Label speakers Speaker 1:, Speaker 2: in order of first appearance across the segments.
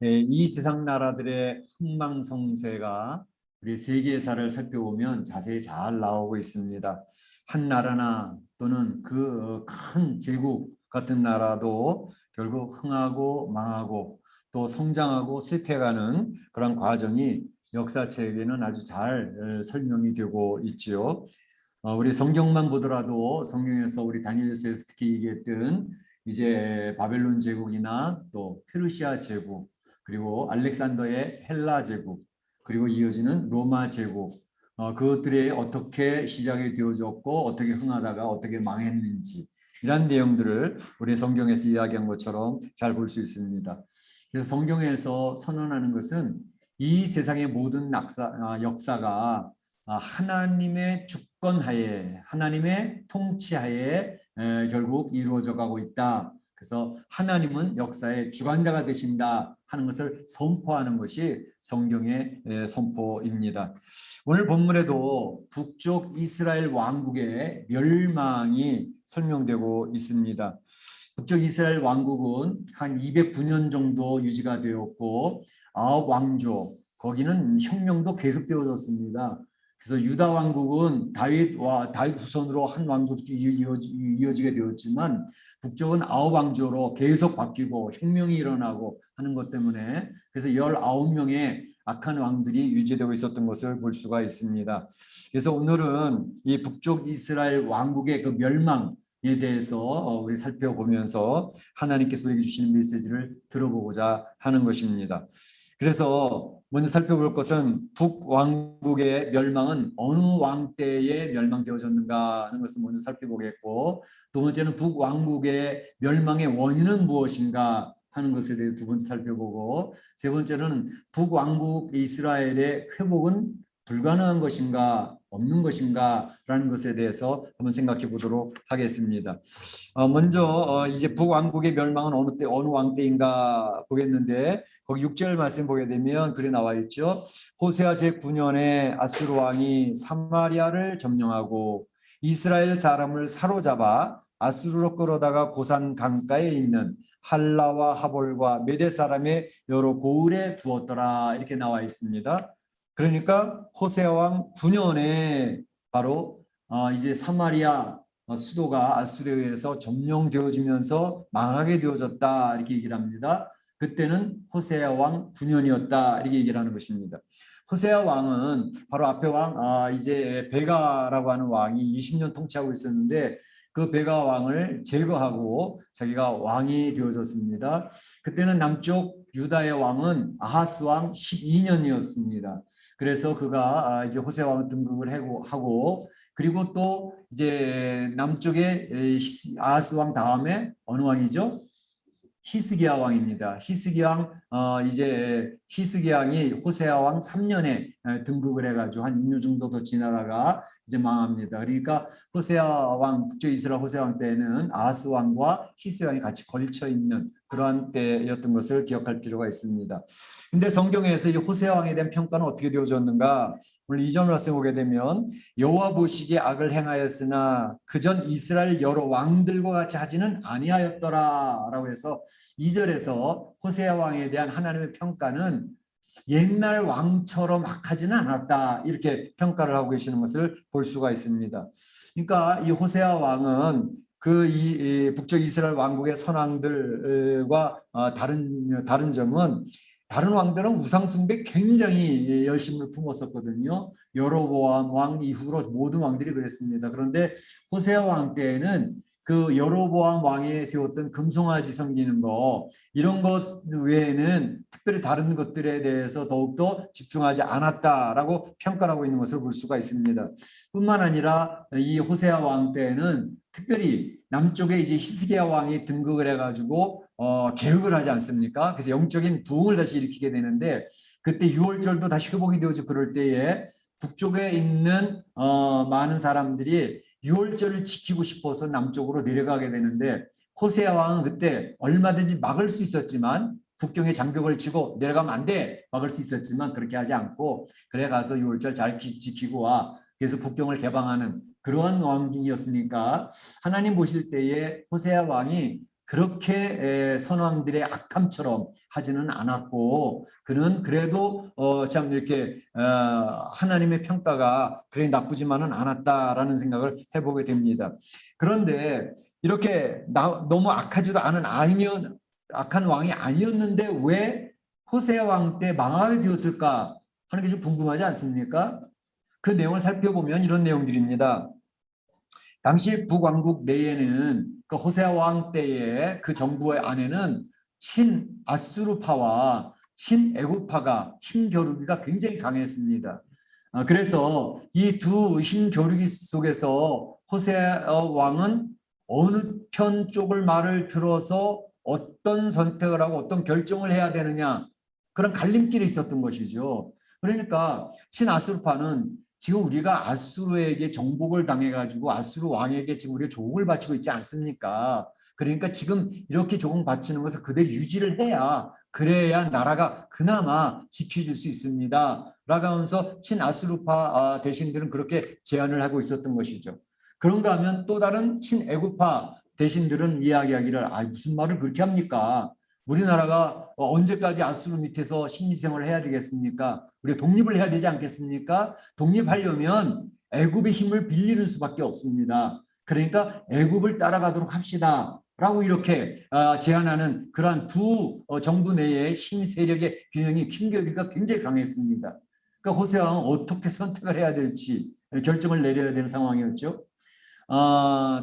Speaker 1: 이 세상 나라들의 흥망성쇠가 우리 세계사를 살펴보면 자세히 잘 나오고 있습니다. 한 나라나 또는 그 큰 제국 같은 나라도 결국 흥하고 망하고 또 성장하고 쇠퇴해가는 그런 과정이 역사책에는 아주 잘 설명이 되고 있지요. 우리 성경만 보더라도 성경에서 우리 다니엘서에서 특히 얘기했던 이제 바벨론 제국이나 또 페르시아 제국 그리고 알렉산더의 헬라 제국 그리고 이어지는 로마 제국 그것들이 어떻게 시작이 되어졌고 어떻게 흥하다가 어떻게 망했는지 이런 내용들을 우리 성경에서 이야기한 것처럼 잘 볼 수 있습니다. 그래서 성경에서 선언하는 것은 이 세상의 모든 역사가 하나님의 주권하에 하나님의 통치하에 결국 이루어져 가고 있다. 그래서 하나님은 역사의 주관자가 되신다 하는 것을 선포하는 것이 성경의 선포입니다. 오늘 본문에도 북쪽 이스라엘 왕국의 멸망이 설명되고 있습니다. 북쪽 이스라엘 왕국은 한 209년 정도 유지가 되었고 9왕조 거기는 혁명도 계속되어졌습니다. 그래서 유다 왕국은 다윗 후손으로 한 왕국이 이어지게 되었지만 북쪽은 9왕조로 계속 바뀌고 혁명이 일어나고 하는 것 때문에 그래서 19명의 악한 왕들이 유지되고 있었던 것을 볼 수가 있습니다. 그래서 오늘은 이 북쪽 이스라엘 왕국의 그 멸망에 대해서 우리 살펴보면서 하나님께서 우리에게 주시는 메시지를 들어보고자 하는 것입니다. 그래서 먼저 살펴볼 것은 북왕국의 멸망은 어느 왕 때에 멸망되어졌는가 하는 것을 먼저 살펴보겠고 두 번째는 북왕국의 멸망의 원인은 무엇인가 하는 것에 대해 두 번째 살펴보고 세 번째는 북왕국 이스라엘의 회복은 불가능한 것인가 없는 것인가 라는 것에 대해서 한번 생각해 보도록 하겠습니다. 먼저 이제 북왕국의 멸망은 어느 왕 때인가 보겠는데 거기 6절 말씀 보게 되면 글에 나와 있죠. 호세아 제9년에 아수르 왕이 사마리아를 점령하고 이스라엘 사람을 사로잡아 아수르로 끌어다가 고산 강가에 있는 할라와 하볼과 메대 사람의 여러 고을에 두었더라 이렇게 나와 있습니다. 그러니까 호세아 왕 9년에 바로 이제 사마리아 수도가 아수르에 의해서 점령되어지면서 망하게 되어졌다 이렇게 얘기를 합니다. 그때는 호세아 왕 9년이었다 이렇게 얘기를 하는 것입니다. 호세아 왕은 바로 앞에 왕 이제 베가라고 하는 왕이 20년 통치하고 있었는데 그 베가 왕을 제거하고 자기가 왕이 되어졌습니다. 그때는 남쪽 유다의 왕은 아하스 왕 12년이었습니다. 그래서 그가 이제 호세아 왕 등극을 하고 그리고 또 이제 남쪽에 아하스 왕 다음에 어느 왕이죠? 히스기야 왕입니다. 히스기야 왕 이제 히스기야 왕이 호세아 왕 3년에 등극을 해가지고 한 6년 정도 더 지나다가 이제 망합니다. 그러니까 호세아 왕 북쪽 이스라엘 호세아 왕 때는 아하스 왕과 히스기야 왕이 같이 걸쳐 있는 그러한 때였던 것을 기억할 필요가 있습니다. 근데 성경에서 이 호세아 왕에 대한 평가는 어떻게 되어졌는가? 오늘 2절 말씀 보게 되면 여호와 보시기에 악을 행하였으나 그전 이스라엘 여러 왕들과 같이 하지는 아니하였더라라고 해서 2절에서 호세아 왕에 대한 하나님의 평가는 옛날 왕처럼 악하지는 않았다 이렇게 평가를 하고 계시는 것을 볼 수가 있습니다. 그러니까 이 호세아 왕은 이 북쪽 이스라엘 왕국의 선왕들과 다른 점은 다른 왕들은 우상 숭배 굉장히 열심을 품었었거든요. 여로보암 왕 이후로 모든 왕들이 그랬습니다. 그런데 호세아 왕 때에는 그 여로보암 왕이 세웠던 금송아지 섬기는 거 이런 것 외에는 특별히 다른 것들에 대해서 더욱더 집중하지 않았다라고 평가하고 있는 것을 볼 수가 있습니다. 뿐만 아니라 이 호세아 왕 때에는 특별히 남쪽에 이제 히스기야 왕이 등극을 해가지고 개혁을 하지 않습니까? 그래서 영적인 부흥을 다시 일으키게 되는데 그때 6월절도 다시 회복이 되어지고 그럴 때에 북쪽에 있는 많은 사람들이 6월절을 지키고 싶어서 남쪽으로 내려가게 되는데 호세아 왕은 그때 얼마든지 막을 수 있었지만 북경에 장벽을 치고 내려가면 안 돼 막을 수 있었지만 그렇게 하지 않고 그래 가서 6월절 잘 지키고 와 그래서 북경을 개방하는 그러한 왕이었으니까 하나님 보실 때에 호세아 왕이 그렇게 선왕들의 악함처럼 하지는 않았고, 그는 그래도 참 이렇게 하나님의 평가가 그래 나쁘지만은 않았다라는 생각을 해보게 됩니다. 그런데 이렇게 너무 악하지도 않은 악한 왕이 아니었는데 왜 호세아 왕 때 망하게 되었을까 하는 게 좀 궁금하지 않습니까? 그 내용을 살펴보면 이런 내용들입니다. 당시 북왕국 내에는 그 호세아 왕 때의 그 정부의 안에는 친아수르파와 친애굽파가 힘겨루기가 굉장히 강했습니다. 그래서 이 두 힘겨루기 속에서 호세아 왕은 어느 편 쪽을 말을 들어서 어떤 선택을 하고 어떤 결정을 해야 되느냐, 그런 갈림길이 있었던 것이죠. 그러니까 친아수르파는 지금 우리가 아수르에게 정복을 당해가지고 아수르 왕에게 지금 우리가 조공을 바치고 있지 않습니까? 그러니까 지금 이렇게 조공 바치는 것을 그대로 유지를 해야, 그래야 나라가 그나마 지켜질 수 있습니다. 라고 하면서 친아수르파 대신들은 그렇게 제안을 하고 있었던 것이죠. 그런가 하면 또 다른 친애굽파 대신들은 이야기하기를, 무슨 말을 그렇게 합니까? 우리나라가 언제까지 아수르 밑에서 식민생활을 해야 되겠습니까? 우리가 독립을 해야 되지 않겠습니까? 독립하려면 애굽의 힘을 빌리는 수밖에 없습니다. 그러니까 애굽을 따라가도록 합시다. 라고 이렇게 제안하는 그러한 두 정부 내의 힘 세력의 균형이 힘겨루기가 굉장히 강했습니다. 그러니까 호세 왕은 어떻게 선택을 해야 될지 결정을 내려야 되는 상황이었죠.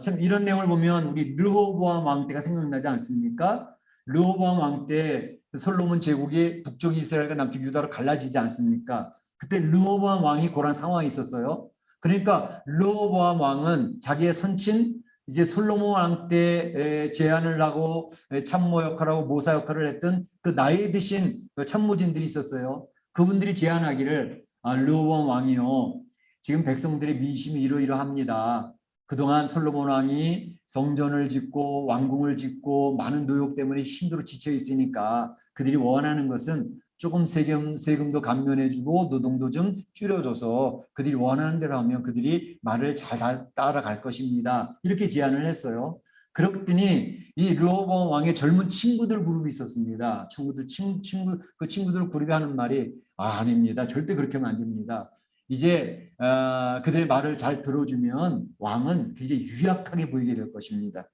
Speaker 1: 참 이런 내용을 보면 우리 르호보암 왕 때가 생각나지 않습니까? 르호보암 왕 때 솔로몬 제국이 북쪽 이스라엘과 남쪽 유다로 갈라지지 않습니까? 그때 르호보암 왕이 그런 상황이 있었어요. 그러니까 르호보암 왕은 자기의 선친 이제 솔로몬 왕 때 제안을 하고 참모 역할하고 모사 역할을 했던 그 나이 드신 참모진들이 있었어요. 그분들이 제안하기를, 르호보암 왕이요, 지금 백성들의 민심이 이러이러합니다. 그동안 솔로몬 왕이 성전을 짓고 왕궁을 짓고 많은 노역 때문에 힘들어 지쳐 있으니까 그들이 원하는 것은 조금 세금도 감면해주고 노동도 좀 줄여줘서 그들이 원하는 대로 하면 그들이 말을 잘 따라갈 것입니다. 이렇게 제안을 했어요. 그랬더니 이 르호보암 왕의 젊은 친구들 그룹이 있었습니다. 그 친구들 그룹이 하는 말이, 아닙니다. 절대 그렇게 하면 안 됩니다. 이제 그들의 말을 잘 들어주면 왕은 굉장히 유약하게 보이게 될 것입니다.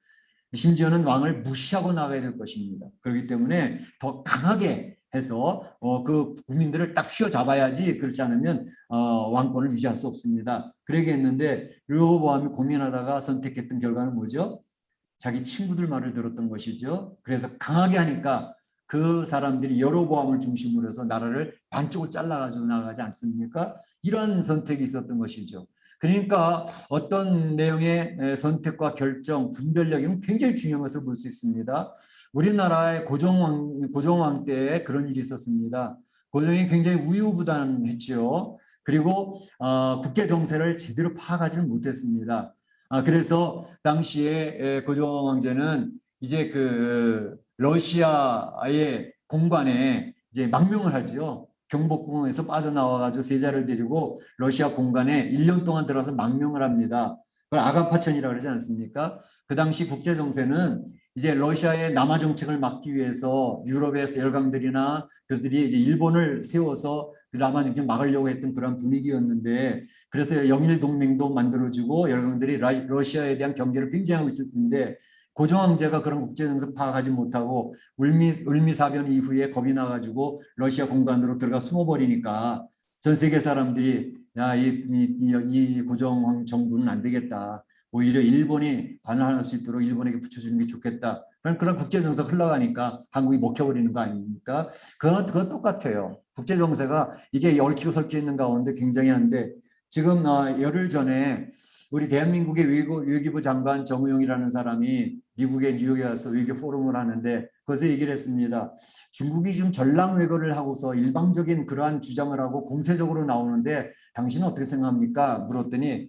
Speaker 1: 심지어는 왕을 무시하고 나가야 될 것입니다. 그렇기 때문에 더 강하게 해서 그 국민들을 딱 휘어잡아야지, 그렇지 않으면 왕권을 유지할 수 없습니다. 그러게 했는데 르호보암이 고민하다가 선택했던 결과는 뭐죠? 자기 친구들 말을 들었던 것이죠. 그래서 강하게 하니까 그 사람들이 여로보암을 중심으로 해서 나라를 반쪽을 잘라가지고 나가지 않습니까? 이런 선택이 있었던 것이죠. 그러니까 어떤 내용의 선택과 결정, 분별력이 굉장히 중요한 것을 볼 수 있습니다. 우리나라의 고종왕 때에 그런 일이 있었습니다. 고종이 굉장히 우유부단했죠. 그리고 국제 정세를 제대로 파악하지는 못했습니다. 그래서 당시에 고종 황제는 이제 그 러시아의 공관에 이제 망명을 하지요. 경복궁에서 빠져나와가지고 세자를 데리고 러시아 공관에 1년 동안 들어서 망명을 합니다. 그걸 아간파천이라고 그러지 않습니까? 그 당시 국제 정세는 이제 러시아의 남하 정책을 막기 위해서 유럽에서 열강들이나 그들이 이제 일본을 세워서 남하 정책 막으려고 했던 그런 분위기였는데, 그래서 영일 동맹도 만들어지고 열강들이 러시아에 대한 경제를 빙자하고 있을 텐데, 고종 황제가 그런 국제 정세 파악하지 못하고 을미사변 이후에 겁이 나가지고 러시아 공간으로 들어가 숨어버리니까 전 세계 사람들이, 이 고종 정부는 안 되겠다. 오히려 일본이 관할할 수 있도록 일본에게 붙여주는 게 좋겠다. 그런 국제 정세가 흘러가니까 한국이 먹혀버리는 거 아닙니까? 그건 똑같아요. 국제 정세가 이게 얽히고 설켜 있는 가운데 굉장히 한데, 지금 열흘 전에 우리 대한민국의 외교부 장관 정의용이라는 사람이 미국의 뉴욕에 와서 외교 포럼을 하는데 거기서 얘기를 했습니다. 중국이 지금 전랑 외교를 하고서 일방적인 그러한 주장을 하고 공세적으로 나오는데 당신은 어떻게 생각합니까? 물었더니,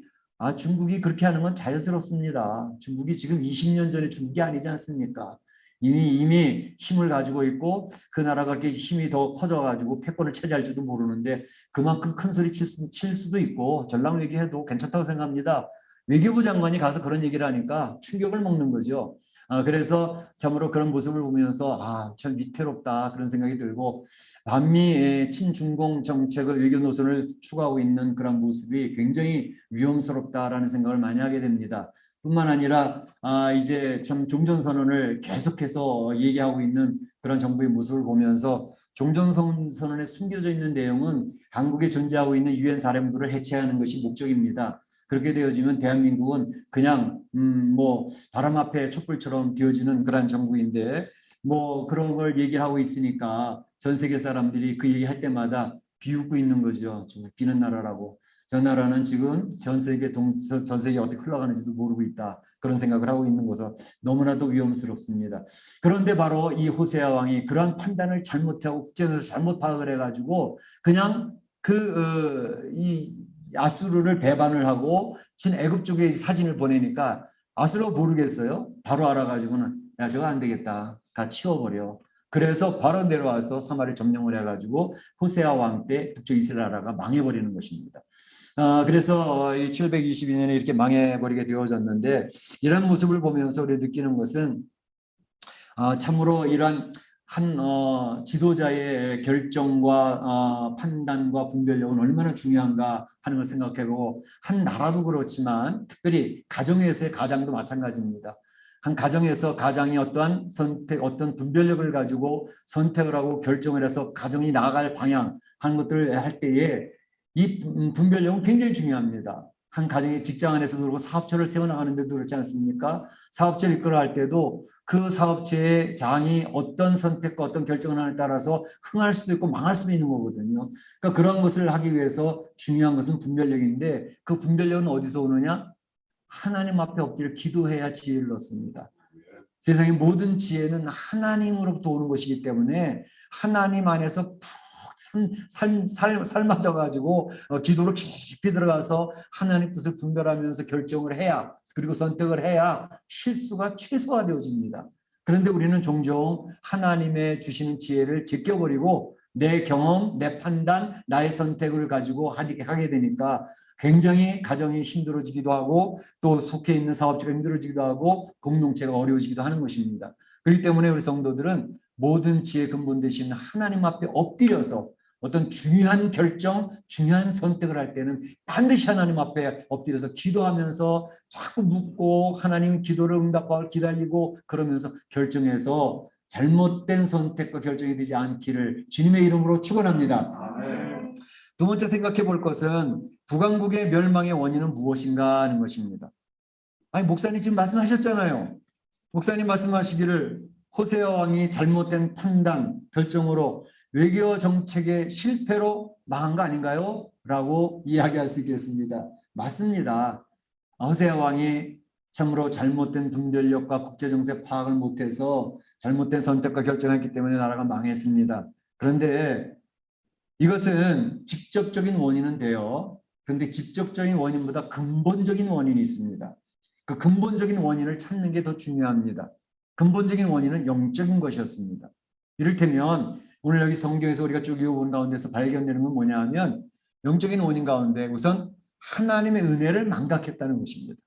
Speaker 1: 중국이 그렇게 하는 건 자연스럽습니다. 중국이 지금 20년 전에 중국이 아니지 않습니까? 이미 힘을 가지고 있고 그 나라가 그렇게 힘이 더 커져가지고 패권을 차지할지도 모르는데 그만큼 큰 소리 칠 수도 있고 전랑 외교해도 괜찮다고 생각합니다. 외교부 장관이 가서 그런 얘기를 하니까 충격을 먹는 거죠. 그래서 참으로 그런 모습을 보면서 참 위태롭다 그런 생각이 들고, 반미의 친중공 정책을 외교 노선을 추구하고 있는 그런 모습이 굉장히 위험스럽다라는 생각을 많이 하게 됩니다. 뿐만 아니라 이제 참 종전선언을 계속해서 얘기하고 있는 그런 정부의 모습을 보면서, 종전선언에 숨겨져 있는 내용은 한국에 존재하고 있는 유엔 사령부를 해체하는 것이 목적입니다. 그렇게 되어지면 대한민국은 그냥 뭐 바람 앞에 촛불처럼 비어지는 그런 정부인데, 뭐 그런 걸 얘기하고 있으니까 전 세계 사람들이 그 얘기할 때마다 비웃고 있는 거죠. 좀 웃기는 나라라고. 저 나라는 지금 전 세계 어떻게 흘러가는지도 모르고 있다. 그런 생각을 하고 있는 것은 너무나도 위험스럽습니다. 그런데 바로 이 호세아 왕이 그러한 판단을 잘못하고 국제에서 잘못 파악을 해가지고 그냥 이 아수르를 배반을 하고 진 애굽 쪽에 사진을 보내니까 아수르가 모르겠어요. 바로 알아가지고는 야 저거 안 되겠다. 다 치워버려. 그래서 바로 내려와서 사마를 점령을 해가지고 호세아 왕 때 북쪽 이스라엘 나라가 망해버리는 것입니다. 그래서 722년에 이렇게 망해버리게 되어졌는데, 이런 모습을 보면서 우리 느끼는 것은 참으로 이러한 한 지도자의 결정과 판단과 분별력은 얼마나 중요한가 하는 걸 생각해보고, 한 나라도 그렇지만 특별히 가정에서의 가장도 마찬가지입니다. 한 가정에서 가장이 어떠한 선택, 어떤 분별력을 가지고 선택을 하고 결정을 해서 가정이 나아갈 방향 하는 것들을 할 때에 이 분별력은 굉장히 중요합니다. 한 가정의 직장 안에서도 그렇고 사업체를 세워나가는 데도 그렇지 않습니까? 사업체를 이끌어갈 때도 그 사업체의 장이 어떤 선택과 어떤 결정을 하느냐에 따라서 흥할 수도 있고 망할 수도 있는 거거든요. 그러니까 그런 것을 하기 위해서 중요한 것은 분별력인데, 그 분별력은 어디서 오느냐? 하나님 앞에 엎드려 기도해야 지혜를 얻습니다. 세상의 모든 지혜는 하나님으로부터 오는 것이기 때문에 하나님 안에서 푹 삶아져가지고 기도로 깊이 들어가서 하나님 뜻을 분별하면서 결정을 해야, 그리고 선택을 해야 실수가 최소화되어집니다. 그런데 우리는 종종 하나님의 주시는 지혜를 제껴버리고 내 경험, 내 판단, 나의 선택을 가지고 하게 되니까 굉장히 가정이 힘들어지기도 하고, 또 속해 있는 사업체가 힘들어지기도 하고, 공동체가 어려워지기도 하는 것입니다. 그렇기 때문에 우리 성도들은 모든 지혜 근본 되신 하나님 앞에 엎드려서 어떤 중요한 결정, 중요한 선택을 할 때는 반드시 하나님 앞에 엎드려서 기도하면서 자꾸 묻고, 하나님 기도를 응답하고 기다리고, 그러면서 결정해서 잘못된 선택과 결정이 되지 않기를 주님의 이름으로 축원합니다. 두 번째 생각해 볼 것은 북왕국의 멸망의 원인은 무엇인가 하는 것입니다. 목사님 지금 말씀하셨잖아요. 목사님 말씀하시기를 호세아 왕이 잘못된 판단, 결정으로 외교 정책의 실패로 망한 거 아닌가요? 라고 이야기할 수 있겠습니다. 맞습니다. 호세아 왕이 참으로 잘못된 분별력과 국제정세 파악을 못해서 잘못된 선택과 결정했기 때문에 나라가 망했습니다. 그런데 이것은 직접적인 원인은 돼요. 그런데 직접적인 원인보다 근본적인 원인이 있습니다. 그 근본적인 원인을 찾는 게 더 중요합니다. 근본적인 원인은 영적인 것이었습니다. 이를테면 오늘 여기 성경에서 우리가 쭉 읽어본 가운데서 발견되는 건 뭐냐 하면, 영적인 원인 가운데 우선 하나님의 은혜를 망각했다는 것입니다.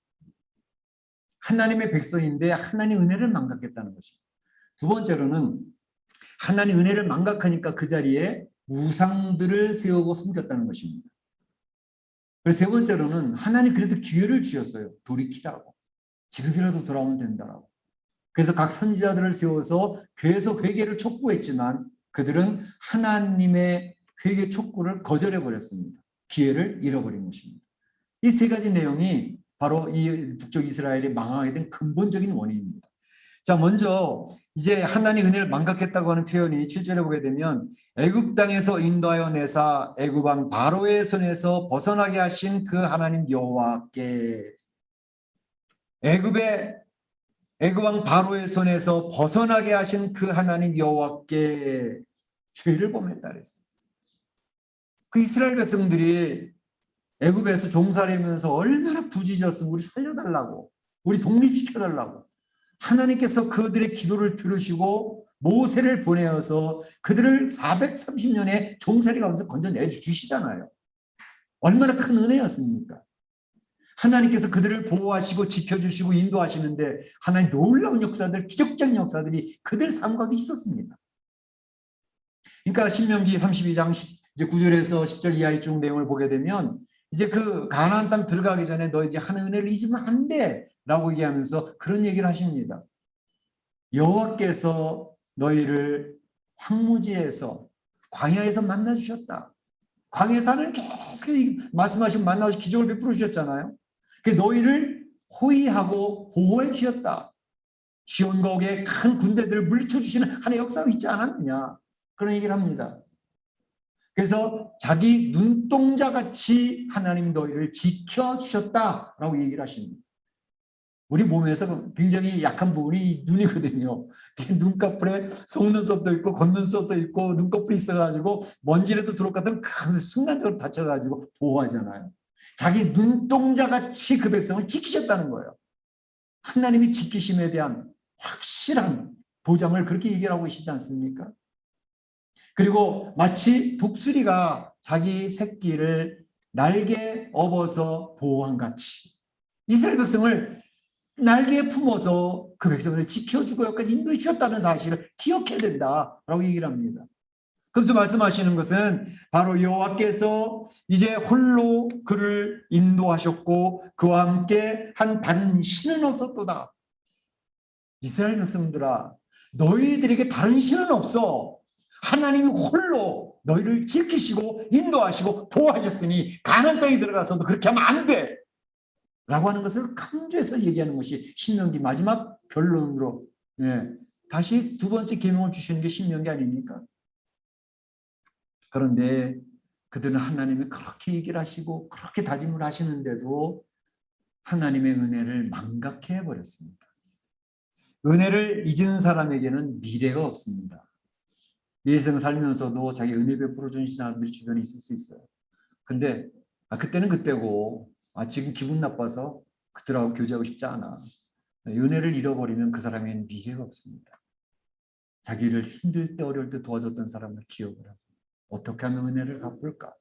Speaker 1: 하나님의 백성인데 하나님의 은혜를 망각했다는 것입니다. 두 번째로는 하나님의 은혜를 망각하니까 그 자리에 우상들을 세우고 섬겼다는 것입니다. 그래서 세 번째로는 하나님 그래도 기회를 주셨어요. 돌이키라고. 지금이라도 돌아오면 된다라고. 그래서 각 선지자들을 세워서 계속 회개를 촉구했지만 그들은 하나님의 회개 촉구를 거절해 버렸습니다. 기회를 잃어버린 것입니다. 이 세 가지 내용이 바로 이 북쪽 이스라엘이 망하게 된 근본적인 원인입니다. 자, 먼저 이제 하나님 은혜를 망각했다고 하는 표현이 7절에 보게 되면, 애굽 땅에서 인도하여 내사 애굽 왕 바로의 손에서 벗어나게 하신 그 하나님 여호와께, 애굽 왕 바로의 손에서 벗어나게 하신 그 하나님 여호와께 죄를 범했다 그랬어요. 그 이스라엘 백성들이 애굽에서 종살이면서 얼마나 부지졌으면 우리 살려달라고, 우리 독립시켜달라고. 하나님께서 그들의 기도를 들으시고 모세를 보내어서 그들을 430년의 종살이 가운데서 건져내 주시잖아요. 얼마나 큰 은혜였습니까? 하나님께서 그들을 보호하시고 지켜주시고 인도하시는데 하나님 놀라운 역사들, 기적적인 역사들이 그들 삶 가운데 있었습니다. 그러니까 신명기 32장 이제 9절에서 10절 이하의 쭉 내용을 보게 되면 이제 그 가나안 땅 들어가기 전에 너희들이 하는 은혜를 잊으면 안 돼라고 얘기하면서 그런 얘기를 하십니다. 여호와께서 너희를 황무지에서 광야에서 만나 주셨다. 광야에서 하나님 계속 말씀하시고 만나 주시고 기적을 베풀어 주셨잖아요. 그 너희를 호위하고 보호해 주셨다. 시온곡의 큰 군대들을 물리쳐 주시는 하나님의 역사가 있지 않았느냐. 그런 얘기를 합니다. 그래서 자기 눈동자같이 하나님 너희를 지켜주셨다라고 얘기를 하십니다. 우리 몸에서 굉장히 약한 부분이 눈이거든요. 눈꺼풀에 속눈썹도 있고 겉눈썹도 있고 눈꺼풀이 있어가지고 먼지라도 들어올 것 같으면 순간적으로 다쳐가지고 보호하잖아요. 자기 눈동자같이 그 백성을 지키셨다는 거예요. 하나님이 지키심에 대한 확실한 보장을 그렇게 얘기하고 계시지 않습니까? 그리고 마치 독수리가 자기 새끼를 날개에 업어서 보호한 같이 이스라엘 백성을 날개에 품어서 그 백성을 지켜주고 여기까지 인도해 주셨다는 사실을 기억해야 된다라고 얘기를 합니다. 그래서 말씀하시는 것은 바로 여호와께서 이제 홀로 그를 인도하셨고 그와 함께 한 다른 신은 없었도다. 이스라엘 백성들아, 너희들에게 다른 신은 없어. 하나님이 홀로 너희를 지키시고 인도하시고 보호하셨으니 가나안 땅에 들어가서도 그렇게 하면 안 돼. 라고 하는 것을 강조해서 얘기하는 것이 신명기 마지막 결론으로 다시 두 번째 계명을 주시는 게 신명기 아닙니까? 그런데 그들은 하나님이 그렇게 얘기를 하시고 그렇게 다짐을 하시는데도 하나님의 은혜를 망각해 버렸습니다. 은혜를 잊은 사람에게는 미래가 없습니다. 이 세상 살면서도 자기 은혜 베풀어 주신 사람들이 주변에 있을 수 있어요. 근데 그때는 그때고 지금 기분 나빠서 그들하고 교제하고 싶지 않아. 은혜를 잃어버리면 그 사람에게는 미래가 없습니다. 자기를 힘들 때 어려울 때 도와줬던 사람을 기억을 하고 어떻게 하면 은혜를 갚을까?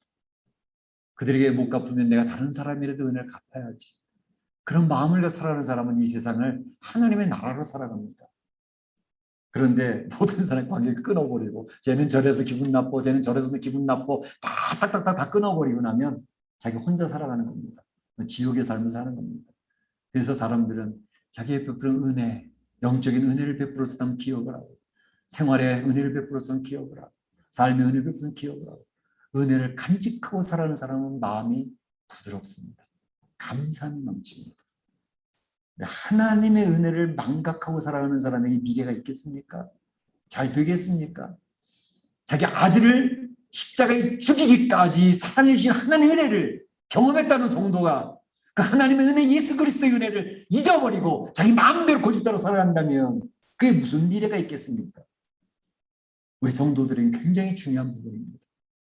Speaker 1: 그들에게 못 갚으면 내가 다른 사람이라도 은혜를 갚아야지. 그런 마음을 가지고 살아가는 사람은 이 세상을 하나님의 나라로 살아갑니다. 그런데 모든 사람 관계를 끊어버리고 쟤는 저래서 기분 나빠, 쟤는 저래서 기분 나빠 다 끊어버리고 나면 자기 혼자 살아가는 겁니다. 지옥의 삶을 사는 겁니다. 그래서 사람들은 자기의 베푸는 은혜, 영적인 은혜를 베풀어서는 기억을 하고 생활에 은혜를 베풀어서는 기억을 하고 삶의 은혜를 베풀어서는 기억을 하고 은혜를 간직하고 살아가는 사람은 마음이 부드럽습니다. 감사함이 넘칩니다. 하나님의 은혜를 망각하고 살아가는 사람에게 미래가 있겠습니까? 잘 되겠습니까? 자기 아들을 십자가에 죽이기까지 살아내신 하나님의 은혜를 경험했다는 성도가 그 하나님의 은혜, 예수 그리스도의 은혜를 잊어버리고 자기 마음대로 고집대로 살아간다면 그게 무슨 미래가 있겠습니까? 우리 성도들은 굉장히 중요한 부분입니다.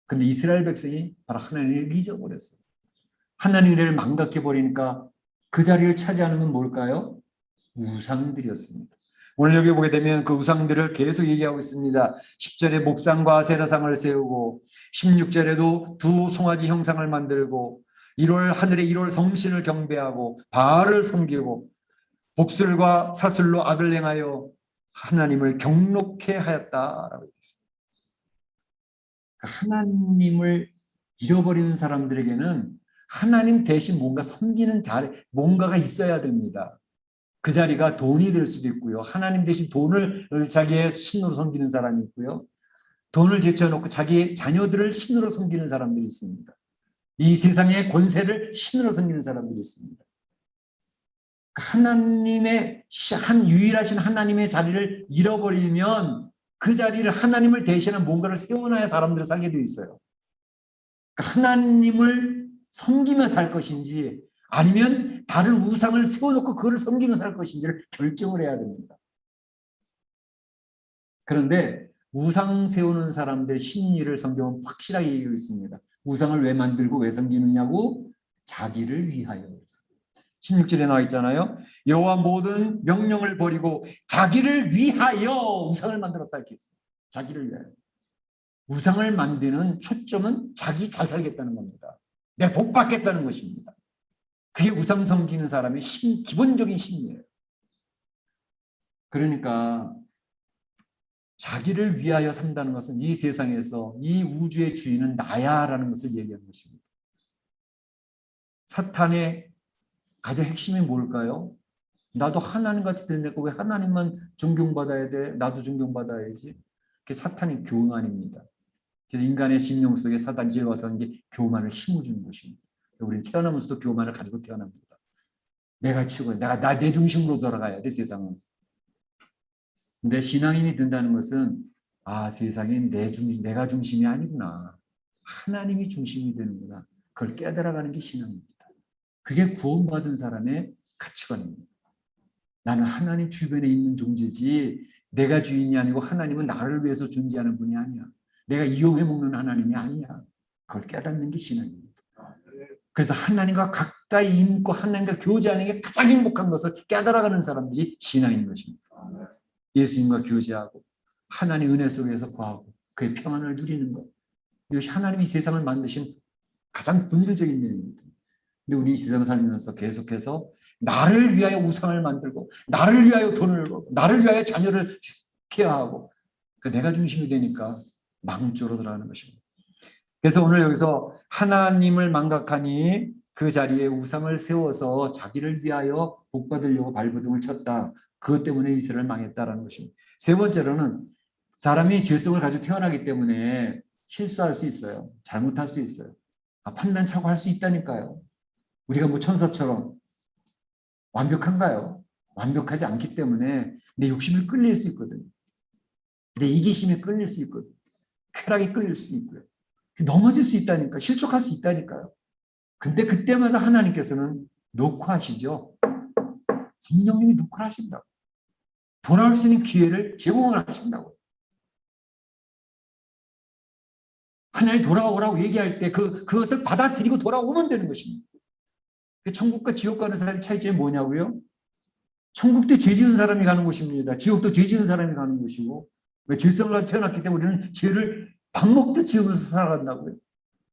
Speaker 1: 그런데 이스라엘 백성이 바로 하나님을 잊어버렸어요. 하나님의 은혜를 망각해버리니까 그 자리를 차지하는 건 뭘까요? 우상들이었습니다. 오늘 여기 보게 되면 그 우상들을 계속 얘기하고 있습니다. 10절에 목상과 아세라상을 세우고 16절에도 두 송아지 형상을 만들고 1월 하늘의 1월 성신을 경배하고 바알을 섬기고 복술과 사술로 악을 행하여 하나님을 경록해 하였다라고 했습니다. 하나님을 잃어버리는 사람들에게는 하나님 대신 뭔가 섬기는 자리, 뭔가가 있어야 됩니다. 그 자리가 돈이 될 수도 있고요. 하나님 대신 돈을 자기의 신으로 섬기는 사람이 있고요. 돈을 제쳐놓고 자기의 자녀들을 신으로 섬기는 사람들이 있습니다. 이 세상의 권세를 신으로 섬기는 사람들이 있습니다. 하나님의 유일하신 하나님의 자리를 잃어버리면 그 자리를 하나님을 대신한 뭔가를 세워놔야 사람들을 살게 되어 있어요. 하나님을 섬기며 살 것인지 아니면 다른 우상을 세워놓고 그걸 섬기며 살 것인지를 결정을 해야 됩니다. 그런데 우상 세우는 사람들 심리를 성경은 확실하게 얘기하고 있습니다. 우상을 왜 만들고 왜 섬기느냐고? 자기를 위하여. 16절에 나와 있잖아요. 여호와 모든 명령을 버리고 자기를 위하여 우상을 만들었다 이렇게 했어요. 자기를 위하여. 우상을 만드는 초점은 자기 잘 살겠다는 겁니다. 내 복 받겠다는 것입니다. 그게 우상 섬기는 사람의 기본적인 심리예요. 그러니까 자기를 위하여 산다는 것은 이 세상에서 이 우주의 주인은 나야라는 것을 얘기하는 것입니다. 사탄의 가장 핵심이 뭘까요? 나도 하나님같이 되는데 왜 하나님만 존경받아야 돼? 나도 존경받아야지. 그게 사탄의 교만입니다. 그래서 인간의 심령 속에 사탄 지혜가 는 게 교만을 심어주는 것입니다. 우리는 태어나면서도 교만을 가지고 태어납니다. 내가 치고 내 중심으로 돌아가야 돼, 세상은. 근데 신앙인이 된다는 것은 세상에 내가 중심이 아니구나. 하나님이 중심이 되는구나. 그걸 깨달아가는 게 신앙입니다. 그게 구원받은 사람의 가치관입니다. 나는 하나님 주변에 있는 존재지 내가 주인이 아니고 하나님은 나를 위해서 존재하는 분이 아니야. 내가 이용해 먹는 하나님이 아니야. 그걸 깨닫는 게 신앙입니다. 그래서 하나님과 가까이 있고 하나님과 교제하는 게 가장 행복한 것을 깨달아가는 사람들이 신앙인 것입니다. 예수님과 교제하고 하나님의 은혜 속에서 거하고 그의 평안을 누리는 것. 이것이 하나님이 세상을 만드신 가장 본질적인 내용입니다. 근데 우리 세상을 살면서 계속해서 나를 위하여 우상을 만들고 나를 위하여 돈을 벌고 나를 위하여 자녀를 케어하고 내가 중심이 되니까 망조로 들어가는 것입니다. 그래서 오늘 여기서 하나님을 망각하니 그 자리에 우상을 세워서 자기를 위하여 복받으려고 발버둥을 쳤다. 그것 때문에 이스라엘 망했다라는 것입니다. 세 번째로는 사람이 죄성을 가지고 태어나기 때문에 실수할 수 있어요. 잘못할 수 있어요. 판단착오 할 수 있다니까요. 우리가 뭐 천사처럼 완벽한가요? 완벽하지 않기 때문에 내 욕심을 끌릴 수 있거든요. 내 이기심에 끌릴 수 있거든요. 쾌락에 끌릴 수도 있고요. 넘어질 수 있다니까, 실족할 수 있다니까요. 근데 그때마다 하나님께서는 녹화하시죠. 성령님이 녹화를 하신다고. 돌아올 수 있는 기회를 제공을 하신다고. 하나님 돌아오라고 얘기할 때 그것을 받아들이고 돌아오면 되는 것입니다. 천국과 지옥 가는 사람의 차이점이 뭐냐고요? 천국도 죄 지은 사람이 가는 곳입니다. 지옥도 죄 지은 사람이 가는 곳이고 왜 죄성으로 태어났기 때문에 우리는 죄를 밥 먹듯 지으면서 살아간다고요.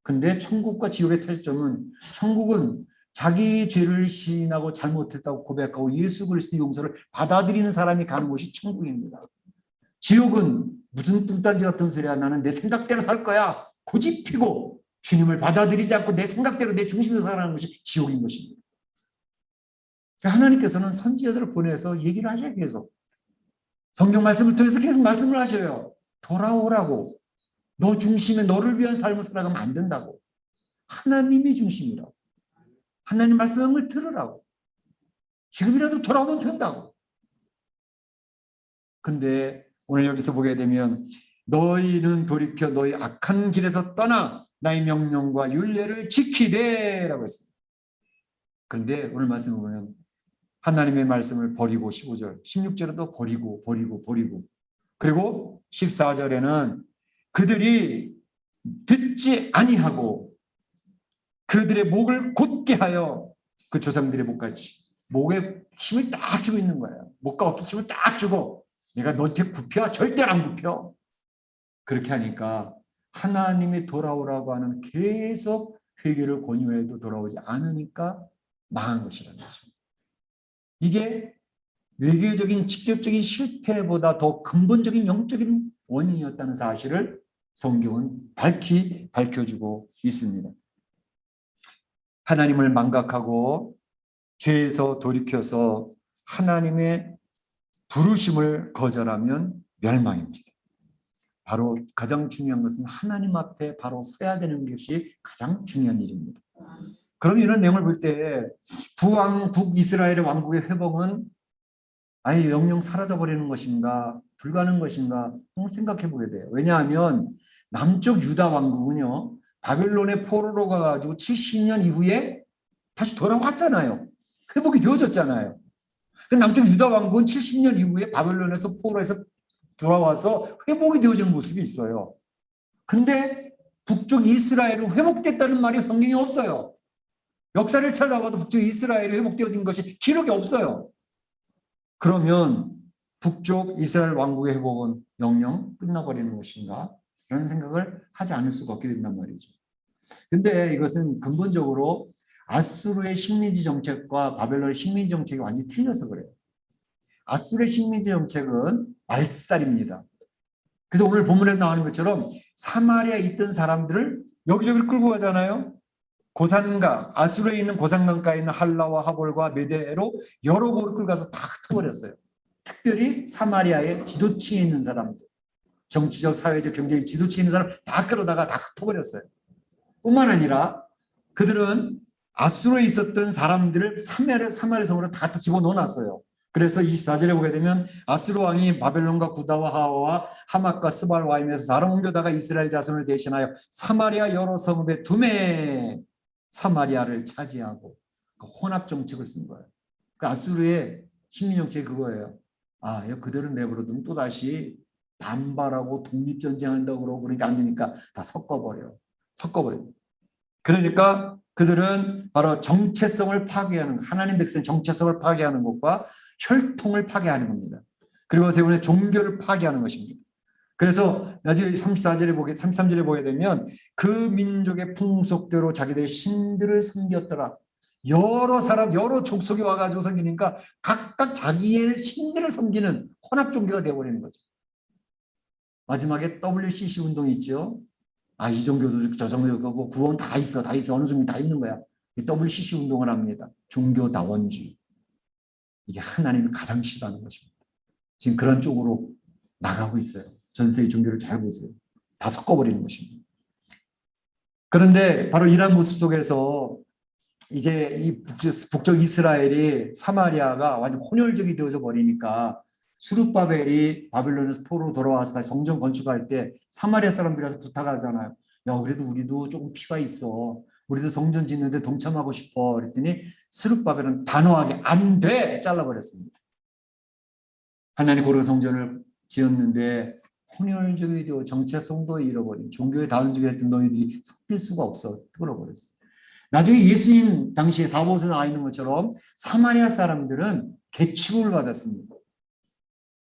Speaker 1: 근데 천국과 지옥의 차이점은 천국은 자기 죄를 시인하고 잘못했다고 고백하고 예수 그리스도의 용서를 받아들이는 사람이 가는 곳이 천국입니다. 지옥은 무슨 뚱딴지 같은 소리야. 나는 내 생각대로 살 거야. 고집피고 주님을 받아들이지 않고 내 생각대로 내 중심에서 살아가는 것이 지옥인 것입니다. 하나님께서는 선지자들을 보내서 얘기를 하셔요. 계속. 성경 말씀을 통해서 계속 말씀을 하셔요. 돌아오라고. 너 중심에 너를 위한 삶을 살아가면 안 된다고. 하나님이 중심이라고. 하나님 말씀한 걸 들으라고. 지금이라도 돌아오면 된다고. 근데 오늘 여기서 보게 되면 너희는 돌이켜 너희 악한 길에서 떠나 나의 명령과 율례를 지키래라고 했습니다. 그런데 오늘 말씀을 보면 하나님의 말씀을 버리고 15절, 16절에도 버리고 그리고 14절에는 그들이 듣지 아니하고 그들의 목을 곧게 하여 그 조상들의 목같이 목에 힘을 딱 주고 있는 거예요. 목과 어깨 힘을 딱 주고 내가 너한테 굽혀? 절대로 안 굽혀. 그렇게 하니까 하나님이 돌아오라고 하는 계속 회개를 권유해도 돌아오지 않으니까 망한 것이라는 것입니다. 이게 외교적인 직접적인 실패보다 더 근본적인 영적인 원인이었다는 사실을 성경은 밝혀주고 있습니다. 하나님을 망각하고 죄에서 돌이켜서 하나님의 부르심을 거절하면 멸망입니다. 바로 가장 중요한 것은 하나님 앞에 바로 서야 되는 것이 가장 중요한 일입니다. 그럼 이런 내용을 볼 때 북이스라엘의 왕국의 회복은 아예 영영 사라져버리는 것인가 불가능한 것인가 생각해 보게 돼요. 왜냐하면 남쪽 유다 왕국은요 바벨론의 포로로 가가지고 70년 이후에 다시 돌아왔잖아요. 회복이 되어졌잖아요. 남쪽 유다 왕국은 70년 이후에 바벨론에서 포로에서 돌아와서 회복이 되어지는 모습이 있어요. 근데 북쪽 이스라엘은 회복됐다는 말이 성경에 없어요. 역사를 찾아봐도 북쪽 이스라엘이 회복되어진 것이 기록이 없어요. 그러면 북쪽 이스라엘 왕국의 회복은 영영 끝나버리는 것인가? 이런 생각을 하지 않을 수가 없게 된단 말이죠. 근데 이것은 근본적으로 아수르의 식민지 정책과 바벨론의 식민지 정책이 완전히 틀려서 그래요. 아수르의 식민지 정책은 말살입니다. 그래서 오늘 본문에 나오는 것처럼 사마리아에 있던 사람들을 여기저기 끌고 가잖아요. 고산강, 아수르에 있는 고산강가에 있는 할라와 하볼과 메대로 여러 곳을 끌고 가서 다 흩어버렸어요. 특별히 사마리아의 지도층에 있는 사람들, 정치적, 사회적, 경제적 지도층에 있는 사람 다 끌어다가 다 흩어버렸어요. 뿐만 아니라 그들은 아수르에 있었던 사람들을 사마리아 성으로 다 집어넣어놨어요. 그래서 24절에 보게 되면 아수르 왕이 바벨론과 구다와 하와와 하맛과 스발와임에서 사람 옮겨다가 이스라엘 자손을 대신하여 사마리아 여러 성읍의 두매 사마리아를 차지하고 그 혼합 정책을 쓴 거예요. 그 아수르의 식민 정책이 그거예요. 아, 그들은 내버려두면 또다시 반발하고 독립전쟁한다고 그러고 그러니까 안 되니까 다 섞어버려. 그러니까 그들은 바로 정체성을 파괴하는, 하나님 백성 정체성을 파괴하는 것과 혈통을 파괴하는 겁니다. 그리고 세 번째 종교를 파괴하는 것입니다. 그래서 나중에 33절에 보게 되면 그 민족의 풍속대로 자기들의 신들을 섬겼더라. 여러 사람, 여러 족속이 와가지고 섬기니까 각각 자기의 신들을 섬기는 혼합 종교가 되어버리는 거죠. 마지막에 WCC 운동이 있죠. 아, 이 종교도 저 종교도 구원 다 있어. 어느 종교 다 있는 거야. WCC 운동을 합니다. 종교다원주의. 이게 하나님이 가장 싫어하는 것입니다. 지금 그런 쪽으로 나가고 있어요. 전 세계 종교를 잘 보세요. 다 섞어버리는 것입니다. 그런데 바로 이러한 모습 속에서 이제 이 북쪽 이스라엘이 사마리아가 완전 혼혈적이 되어져 버리니까 수룹바벨이 바빌론에서 포로 돌아와서 다시 성전 건축할 때 사마리아 사람들이라서 부탁하잖아요. 야, 그래도 우리도 조금 피가 있어. 우리도 성전 짓는데 동참하고 싶어. 그랬더니 수룹바벨은 단호하게 안 돼! 잘라버렸습니다. 하나님 고려 성전을 지었는데 혼혈적이 되고 정체성도 잃어버린 종교의 다원주의 했던 너희들이 섞일 수가 없어. 끌어버렸어요. 나중에 예수님 당시에 사복에서 나와 있는 것처럼 사마리아 사람들은 계치고를 받았습니다.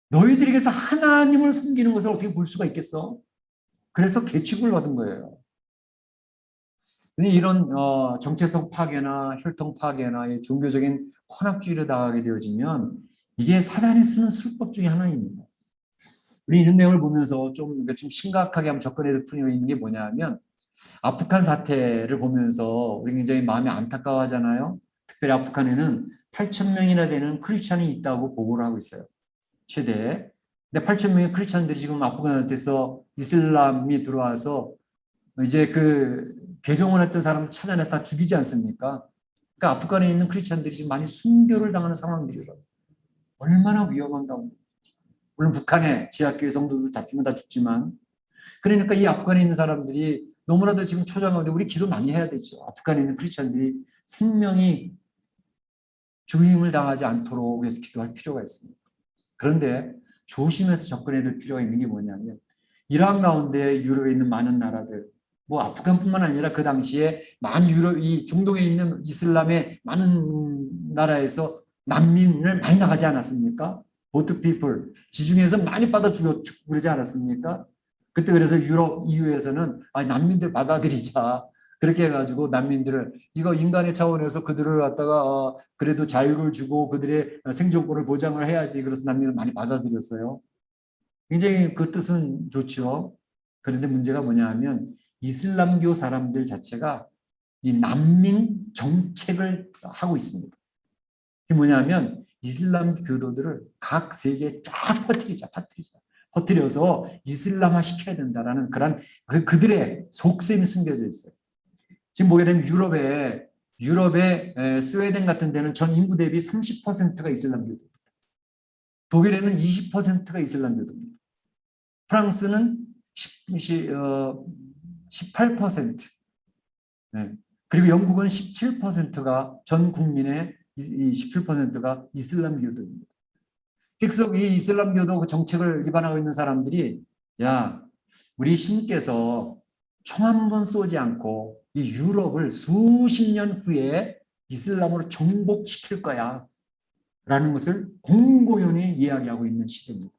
Speaker 1: 너희들에게서 하나님을 섬기는 것을 어떻게 볼 수가 있겠어? 그래서 계치고를 받은 거예요. 이런 정체성 파괴나 혈통 파괴나 종교적인 혼합주의를 당하게 되어지면 이게 사단이 쓰는 수법 중에 하나입니다. 우리 이런 내용을 보면서 좀 심각하게 한번 접근해야 될 필요가 있는 게 뭐냐면 아프간 사태를 보면서 우리 굉장히 마음이 안타까워하잖아요. 특별히 아프간에는 8,000명이나 되는 크리스찬이 있다고 보고를 하고 있어요. 최대. 근데 8,000명의 크리스찬들이 지금 아프간에서 이슬람이 들어와서 이제 그 개종을 했던 사람을 찾아내서 다 죽이지 않습니까? 그러니까 아프간에 있는 크리스찬들이 지금 많이 순교를 당하는 상황들이라고. 얼마나 위험한 가운데. 물론 북한의 지하교회 성도들 잡히면 다 죽지만 그러니까 이 아프간에 있는 사람들이 너무나도 지금 초장하는데 우리 기도 많이 해야 되죠. 아프간에 있는 크리스찬들이 생명이 죽임을 당하지 않도록 위해서 기도할 필요가 있습니다. 그런데 조심해서 접근해야 될 필요가 있는 게 뭐냐면 이러한 가운데 유럽에 있는 많은 나라들 뭐 아프간뿐만 아니라 그 당시에 많은 유럽, 이 중동에 있는 이슬람의 많은 나라에서 난민을 많이 나가지 않았습니까? 보트 피플 지중해에서 많이 받아 죽고 그러지 않았습니까? 그때 그래서 유럽 EU에서는 난민들 받아들이자 그렇게 해가지고 난민들을 이거 인간의 차원에서 그들을 갖다가 그래도 자유를 주고 그들의 생존권을 보장을 해야지. 그래서 난민을 많이 받아들였어요. 굉장히 그 뜻은 좋죠. 그런데 문제가 뭐냐 하면 이슬람교 사람들 자체가 이 난민 정책을 하고 있습니다. 그게 뭐냐면 이슬람 교도들을 각 세계에 쫙 퍼뜨려서 이슬람화 시켜야 된다라는 그런 그들의 속셈이 숨겨져 있어요. 지금 보게 되면 유럽의 스웨덴 같은 데는 전 인구 대비 30%가 이슬람 교도입니다. 독일에는 20%가 이슬람 교도입니다. 프랑스는 18%. 네. 그리고 영국은 17%가 전 국민의 17%가 이슬람 교도입니다. 그래서 이 이슬람 교도 그 정책을 위반하고 있는 사람들이 야, 우리 신께서 총 한 번 쏘지 않고 이 유럽을 수십 년 후에 이슬람으로 정복시킬 거야 라는 것을 공고연히 이야기하고 있는 시대입니다.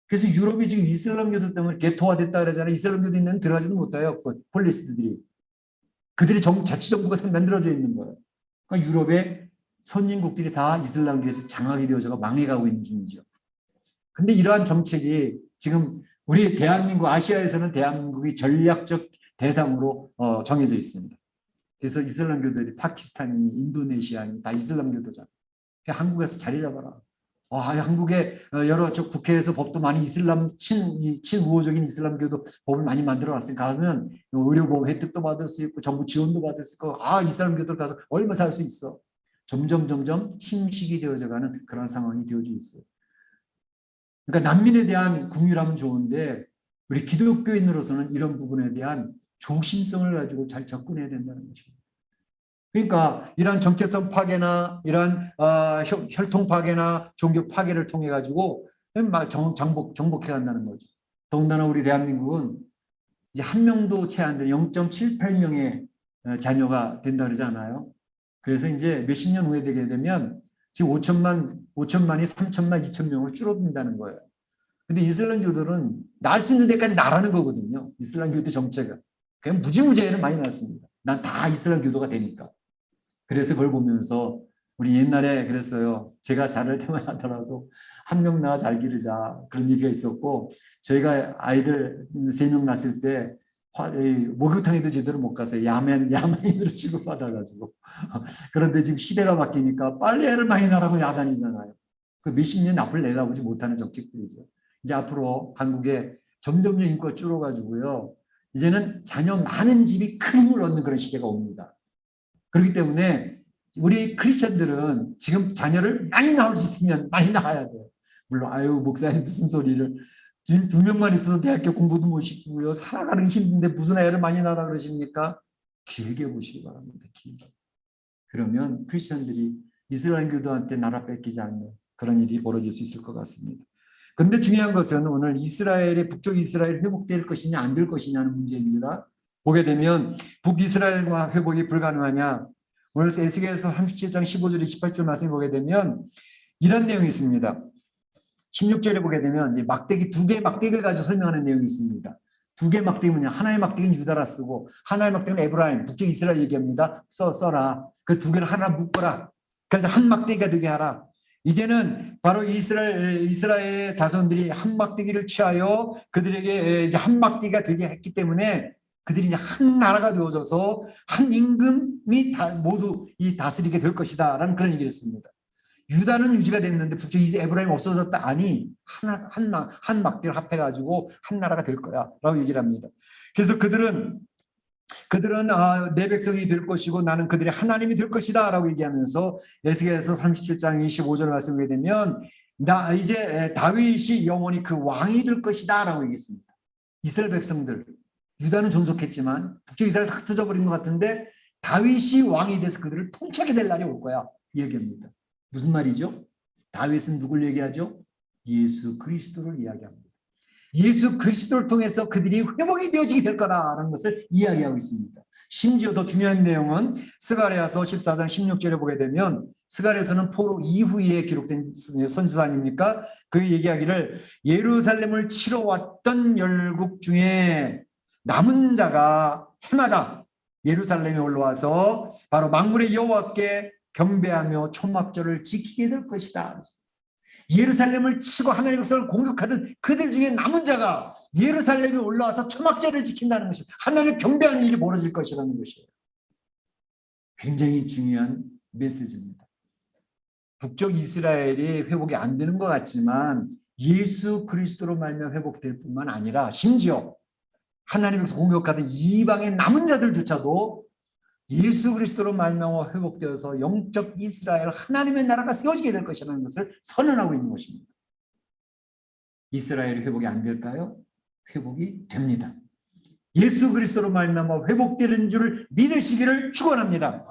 Speaker 1: 그래서 유럽이 지금 이슬람교도 때문에 개토화됐다 그러잖아요. 이슬람교도 있는 들어가지도 못해요. 폴리스들이. 그들이 자치정부가 만들어져 있는 거예요. 그러니까 유럽의 선진국들이 다 이슬람교에서 장악이 되어서 망해가고 있는 중이죠. 근데 이러한 정책이 지금 우리 대한민국, 아시아에서는 대한민국이 전략적 대상으로 정해져 있습니다. 그래서 이슬람교들이 파키스탄이, 인도네시아니 다 이슬람교도잖아. 한국에서 자리 잡아라. 한국의 여러 국회에서 법도 많이 이슬람 친우호적인 이슬람교도 법을 많이 만들어 놨으니까 가면 의료보험 혜택도 받을 수 있고 정부 지원도 받을 수 있고 이슬람교들 가서 얼마 살 수 있어. 점점 침식이 되어져가는 그런 상황이 되어져 있어요. 그러니까 난민에 대한 국유라면 좋은데 우리 기독교인으로서는 이런 부분에 대한 조심성을 가지고 잘 접근해야 된다는 것입니다. 그러니까 이러한 정체성 파괴나 이러한 혈통 파괴나 종교 파괴를 통해 가지고 정복해 간다는 거죠. 더군다나 우리 대한민국은 이제 한 명도 채 안 되는 0.78명의 자녀가 된다 그러지 않아요? 그래서 이제 몇십 년 후에 되게 되면 지금 5천만이 3천만, 2천 명으로 줄어든다는 거예요. 근데 이슬람교들은 날 수 있는 데까지 나라는 거거든요. 이슬람교도 정체가. 그냥 무지무지해는 많이 났습니다. 난 다 이슬람교도가 되니까. 그래서 그걸 보면서 우리 옛날에 그랬어요. 제가 자랄 때만 하더라도 한 명 낳아 잘 기르자 그런 얘기가 있었고 저희가 아이들 3명 낳았을 때 목욕탕에도 제대로 못 가서 야만인으로 취급받아가지고 그런데 지금 시대가 바뀌니까 빨리 애를 많이 낳으라고 야단이잖아요. 그 몇십 년 앞을 내다보지 못하는 정책들이죠. 이제 앞으로 한국에 점점 인구가 줄어가지고요. 이제는 자녀 많은 집이 큰 힘을 얻는 그런 시대가 옵니다. 그렇기 때문에 우리 크리스천들은 지금 자녀를 많이 낳을 수 있으면 많이 낳아야 돼요. 물론 목사님 무슨 소리를 지금 2명만 있어도 대학교 공부도 못 시키고요. 살아가는 게 힘든데 무슨 애를 많이 낳으라 그러십니까? 길게 보시기 바랍니다. 길게. 그러면 크리스천들이 이스라엘 교도한테 나라 뺏기지 않는 그런 일이 벌어질 수 있을 것 같습니다. 그런데 중요한 것은 오늘 북쪽 이스라엘 회복될 것이냐 안 될 것이냐는 문제입니다. 보게 되면 북이스라엘과 회복이 불가능하냐. 오늘 에스겔서 37장 15절 28절 말씀 보게 되면 이런 내용이 있습니다. 16절에 보게 되면 두 개의 막대기를 가지고 설명하는 내용이 있습니다. 두 개의 막대기 뭐냐. 하나의 막대기는 유다라 쓰고 하나의 막대기는 에브라임, 북쪽 이스라엘 얘기합니다. 써라. 그 두 개를 하나 묶어라. 그래서 한 막대기가 되게 하라. 이제는 바로 이스라엘의 자손들이 한 막대기를 취하여 그들에게 이제 한 막대기가 되게 했기 때문에 그들이 이제 한 나라가 되어져서 한 임금이 모두 다스리게 될 것이다라는 그런 얘기를 했습니다. 유다는 유지가 됐는데 북쪽 에브라임 없어졌다. 아니 한 막대를 합해가지고 한 나라가 될 거야라고 얘기를 합니다. 그래서 그들은 내 백성이 될 것이고 나는 그들의 하나님이 될 것이다 라고 얘기하면서 에스겔서 37장 25절 말씀을 보게 되면 이제 다윗이 영원히 그 왕이 될 것이다 라고 얘기했습니다. 이스라엘 백성들 유다는 존속했지만 북쪽 이스라엘 다 흩어져 버린 것 같은데 다윗이 왕이 돼서 그들을 통치하게 될 날이 올 거야 이 얘기합니다. 무슨 말이죠? 다윗은 누굴 얘기하죠? 예수 그리스도를 이야기합니다. 예수 그리스도를 통해서 그들이 회복이 되어지게 될 거라는 것을 이야기하고 있습니다. 심지어 더 중요한 내용은 스가랴서 14장 16절에 보게 되면 스가랴서는 포로 이후에 기록된 선지서 아닙니까? 그 얘기하기를 예루살렘을 치러 왔던 열국 중에 남은 자가 해마다 예루살렘에 올라와서 바로 만군의 여호와께 경배하며 초막절을 지키게 될 것이다. 예루살렘을 치고 하나님의 백성을 공격하던 그들 중에 남은 자가 예루살렘에 올라와서 초막절을 지킨다는 것입니다. 하나님을 경배하는 일이 벌어질 것이라는 것이에요. 굉장히 중요한 메시지입니다. 북쪽 이스라엘이 회복이 안 되는 것 같지만 예수 그리스도로 말미암아 회복될 뿐만 아니라 심지어 하나님께서 공격하던 이방의 남은 자들조차도 예수 그리스도로 말미암아 회복되어서 영적 이스라엘 하나님의 나라가 세워지게 될 것이라는 것을 선언하고 있는 것입니다. 이스라엘이 회복이 안 될까요? 회복이 됩니다. 예수 그리스도로 말미암아 회복되는 줄 믿으시기를 축원합니다.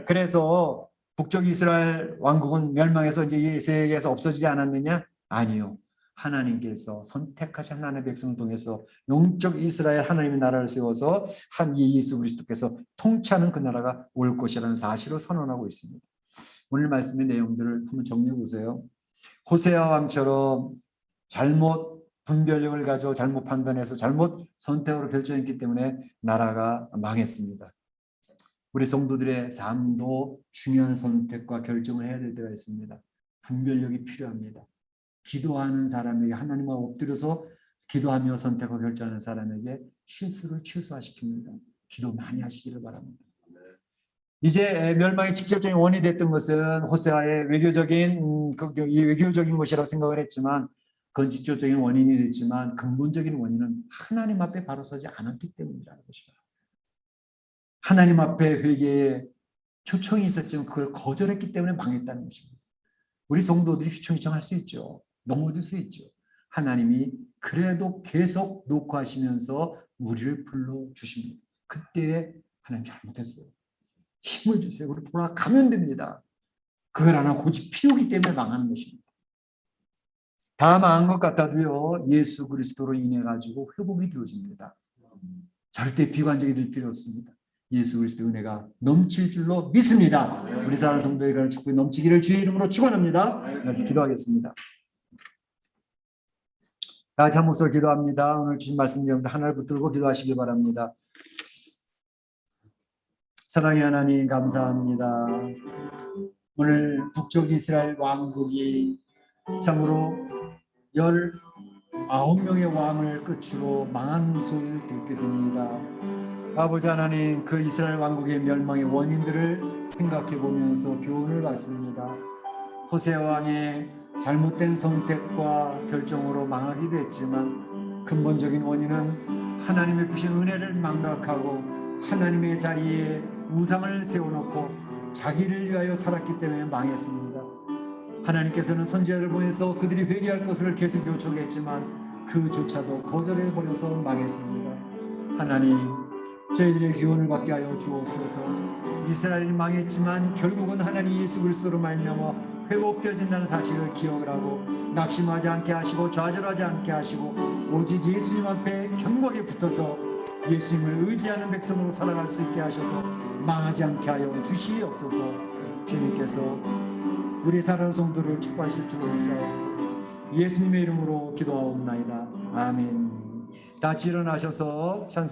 Speaker 1: 그래서 북쪽 이스라엘 왕국은 멸망해서 이제 이 세계에서 없어지지 않았느냐? 아니요. 하나님께서 선택하신 하나님의 백성을 통해서 영적 이스라엘 하나님의 나라를 세워서 한 예수 그리스도께서 통치하는 그 나라가 올 것이라는 사실을 선언하고 있습니다. 오늘 말씀의 내용들을 한번 정리해 보세요. 호세아 왕처럼 잘못 분별력을 가지고 잘못 판단해서 잘못 선택으로 결정했기 때문에 나라가 망했습니다. 우리 성도들의 삶도 중요한 선택과 결정을 해야 될 때가 있습니다. 분별력이 필요합니다. 기도하는 사람에게, 하나님과 엎드려서 기도하며 선택하고 결정하는 사람에게 실수를 최소화시킵니다. 기도 많이 하시기를 바랍니다. 이제 멸망의 직접적인 원인이 됐던 것은 호세아의 외교적인 것이라고 생각을 했지만, 그건 직접적인 원인이 됐지만 근본적인 원인은 하나님 앞에 바로 서지 않았기 때문이라는 것입니다. 하나님 앞에 회개에 초청이 있었지만 그걸 거절했기 때문에 망했다는 것입니다. 우리 성도들이 휘청휘청할 수 있죠. 넘어질 수 있죠. 하나님이 그래도 계속 녹화하시면서 우리를 불러주십니다. 그때 하나님 잘못했어요. 힘을 주세요. 우리 돌아가면 됩니다. 그걸 하나 고집 피우기 때문에 망하는 것입니다. 다 망한 것 같아도요, 예수 그리스도로 인해 가지고 회복이 되어집니다. 절대 비관적이 될 필요 없습니다. 예수 그리스도의 은혜가 넘칠 줄로 믿습니다. 우리 사랑하는 성도의 축복이 넘치기를 주의 이름으로 축원합니다. 그래서 기도하겠습니다. 다 같이 한 목소리 기도합니다. 오늘 주신 말씀 여러분들 하나를 붙들고 기도하시기 바랍니다. 사랑의 하나님 감사합니다. 오늘 북쪽 이스라엘 왕국이 참으로 19명의 왕을 끝으로 망한 소리를 듣게 됩니다. 아버지 하나님, 그 이스라엘 왕국의 멸망의 원인들을 생각해 보면서 교훈을 받습니다. 호세 왕의 잘못된 선택과 결정으로 망하게 됐지만 근본적인 원인은 하나님의 주신 은혜를 망각하고 하나님의 자리에 우상을 세워놓고 자기를 위하여 살았기 때문에 망했습니다. 하나님께서는 선지자를 보내서 그들이 회개할 것을 계속 요청했지만 그조차도 거절해버려서 망했습니다. 하나님, 저희들의 교훈을 받게 하여 주옵소서. 이스라엘이 망했지만 결국은 하나님 예수 그리스도로 말미암아 회복되어진다는 사실을 기억을 하고 낙심하지 않게 하시고 좌절하지 않게 하시고 오직 예수님 앞에 견고하게 붙어서 예수님을 의지하는 백성으로 살아갈 수 있게 하셔서 망하지 않게 하여 주시옵소서. 주님께서 우리 사랑하는 성도를 축복하실 줄 믿사옵고 예수님의 이름으로 기도하옵나이다. 아멘. 다 일어나셔서 찬송